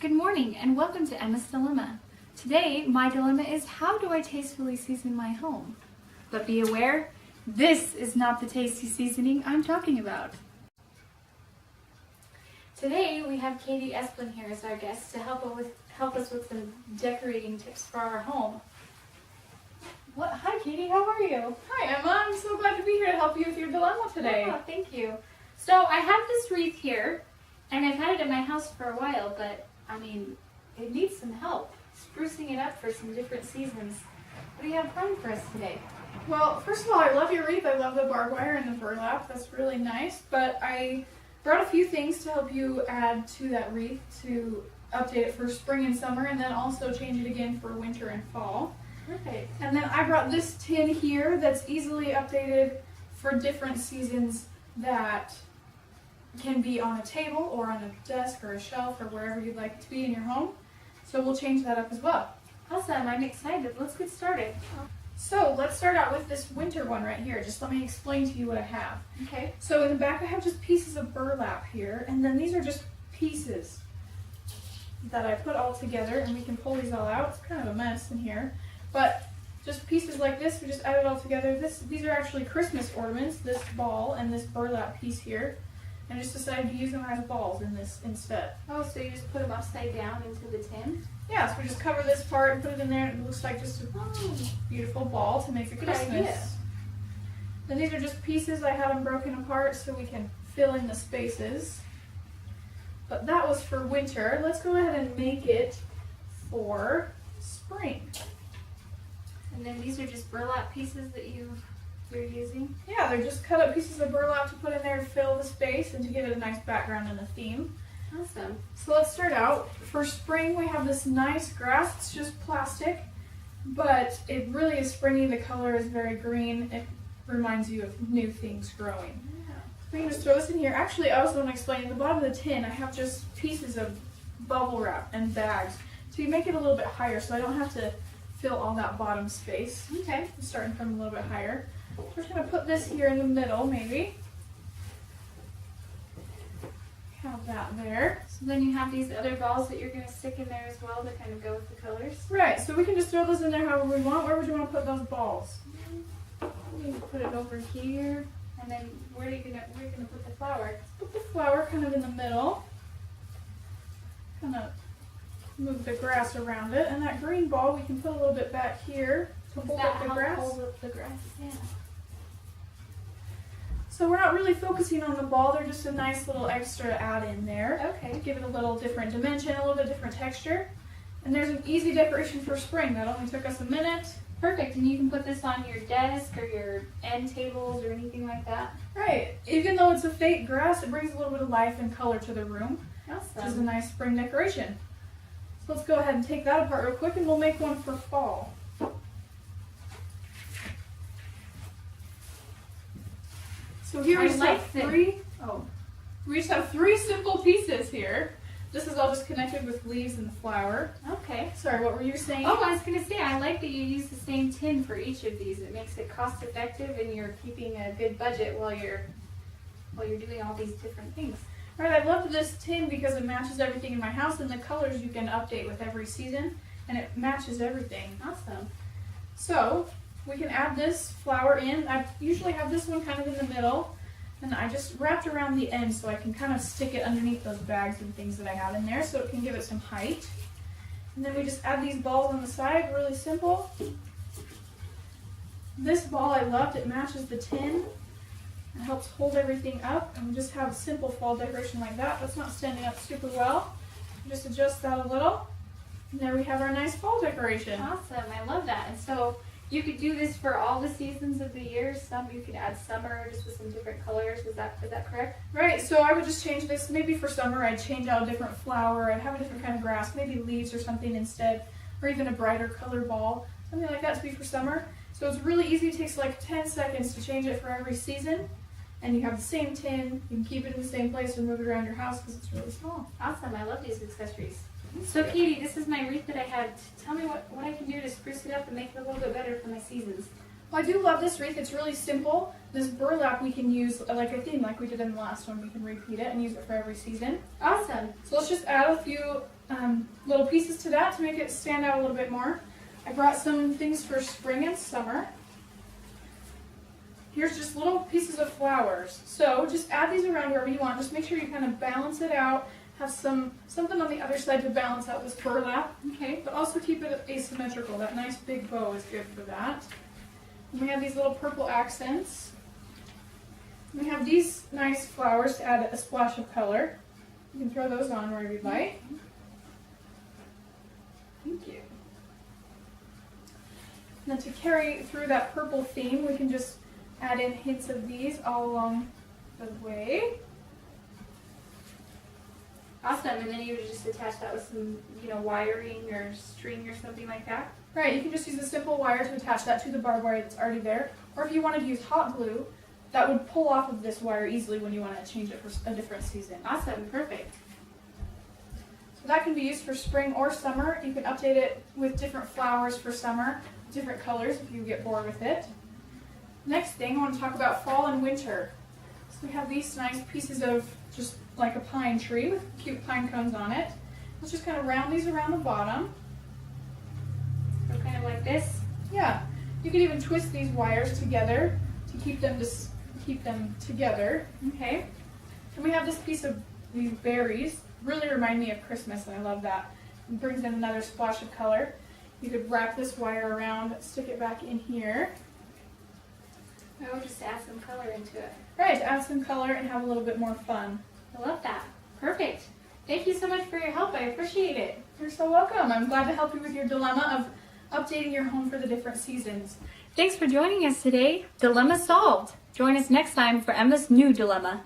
Good morning and welcome to Emma's Dilemma. Today, my dilemma is how do I tastefully season my home? But be aware, this is not the tasty seasoning I'm talking about. Today, we have Katie Esplin here as our guest to help us with some decorating tips for our home. Hi Katie, how are you? Hi Emma, I'm so glad to be here to help you with your dilemma today. Oh, thank you. So I have this wreath here, and I've had it in my house for a while, but it needs some help sprucing it up for some different seasons. What do you have planned for us today? Well, first of all, I love your wreath. I love the barbed wire and the burlap. That's really nice. But I brought a few things to help you add to that wreath to update it for spring and summer, and then also change it again for winter and fall. Perfect. And then I brought this tin here that's easily updated for different seasons that can be on a table or on a desk or a shelf or wherever you'd like it to be in your home. So we'll change that up as well. Awesome, I'm excited. Let's get started. So let's start out with this winter one right here. Just let me explain to you what I have. Okay. So in the back I have just pieces of burlap here, and then these are just pieces that I put all together, and we can pull these all out. It's kind of a mess in here, but just pieces like this, we just add it all together. These are actually Christmas ornaments, this ball and this burlap piece here. I just decided to use them as balls in this instead. Oh, so you just put them upside down into the tin? Yeah, so we just cover this part and put it in there, and it looks like just a beautiful ball to make a Good Christmas. idea. Then these are just pieces. I have them broken apart so we can fill in the spaces. But that was for winter. Let's go ahead and make it for spring. And then these are just burlap pieces that you're using? Yeah, they're just cut up pieces of burlap to put in there to fill the space and to give it a nice background and a theme. Awesome. So let's start out. For spring, we have this nice grass. It's just plastic, but it really is springy. The color is very green. It reminds you of new things growing. Yeah. We can just throw this in here. Actually, I also want to explain, at the bottom of the tin, I have just pieces of bubble wrap and bags. So you make it a little bit higher so I don't have to fill all that bottom space. Okay. Starting from a little bit higher. We're just going to put this here in the middle, maybe. Have that there. So then you have these other balls that you're going to stick in there as well to kind of go with the colors? Right, so we can just throw those in there however we want. Where would you want to put those balls? You can put it over here, and then where are you gonna put the flower? Put the flower kind of in the middle. Kind of move the grass around it. And that green ball we can put a little bit back here to hold up the grass. Hold up the grass, yeah. So we're not really focusing on the ball, they're just a nice little extra add in there. Okay. Give it a little different dimension, a little bit different texture. And there's an easy decoration for spring that only took us a minute. Perfect, and you can put this on your desk or your end tables or anything like that. Right, even though it's a fake grass, it brings a little bit of life and color to the room, Awesome. which is a nice spring decoration. So let's go ahead and take that apart real quick and we'll make one for fall. So here we just have three. We just have three simple pieces here. This is all just connected with leaves and the flower. Okay. Sorry, what were you saying? Oh, I was going to say, I like that you use the same tin for each of these. It makes it cost effective and you're keeping a good budget while you're doing all these different things. Right, I love this tin because it matches everything in my house, and the colors you can update with every season, and it matches everything. Awesome. So we can add this flower in. I usually have this one kind of in the middle, and I just wrapped around the end so I can kind of stick it underneath those bags and things that I have in there so it can give it some height. And then we just add these balls on the side, really simple. This ball I loved, it matches the tin. It helps hold everything up, and we just have a simple fall decoration like that. That's not standing up super well. Just adjust that a little, and there we have our nice fall decoration. Awesome, I love that. And so you could do this for all the seasons of the year. Some you could add summer just with some different colors. Is that correct? Right, so I would just change this. Maybe for summer I'd change out a different flower. I'd have a different kind of grass, maybe leaves or something instead, or even a brighter color ball. Something like that to be for summer. So it's really easy. It takes like 10 seconds to change it for every season. And you have the same tin. You can keep it in the same place or move it around your house because it's really small. Awesome, I love these accessories. So Katie, this is my wreath that I had. Tell me what I can do to spruce it up and make it a little bit better for my seasons. Well, I do love this wreath. It's really simple. This burlap we can use like a theme, like we did in the last one. We can repeat it and use it for every season. Awesome. So let's just add a few little pieces to that to make it stand out a little bit more. I brought some things for spring and summer. Here's just little pieces of flowers. So just add these around wherever you want. Just make sure you kind of balance it out. Have something on the other side to balance out this burlap. Okay. But also keep it asymmetrical. That nice big bow is good for that. And we have these little purple accents. We have these nice flowers to add a splash of color. You can throw those on wherever you'd like. Thank you. And then to carry through that purple theme, we can just add in hints of these all along the way. Awesome. And then you would just attach that with some, wiring or string or something like that. Right, you can just use a simple wire to attach that to the barbed wire that's already there. Or if you wanted to use hot glue, that would pull off of this wire easily when you want to change it for a different season. Awesome. Perfect. So that can be used for spring or summer. You can update it with different flowers for summer, different colors if you get bored with it. Next thing, I want to talk about fall and winter. So we have these nice pieces of just like a pine tree with cute pine cones on it. Let's just kind of round these around the bottom. So kind of like this. Yeah, you can even twist these wires together to keep them together. Okay. And we have this piece of these berries. Really remind me of Christmas, and I love that. It brings in another splash of color. You could wrap this wire around, stick it back in here. Oh, just add some color into it. Right, to add some color and have a little bit more fun. I love that. Perfect. Thank you so much for your help. I appreciate it. You're so welcome. I'm glad to help you with your dilemma of updating your home for the different seasons. Thanks for joining us today. Dilemma solved. Join us next time for Emma's new dilemma.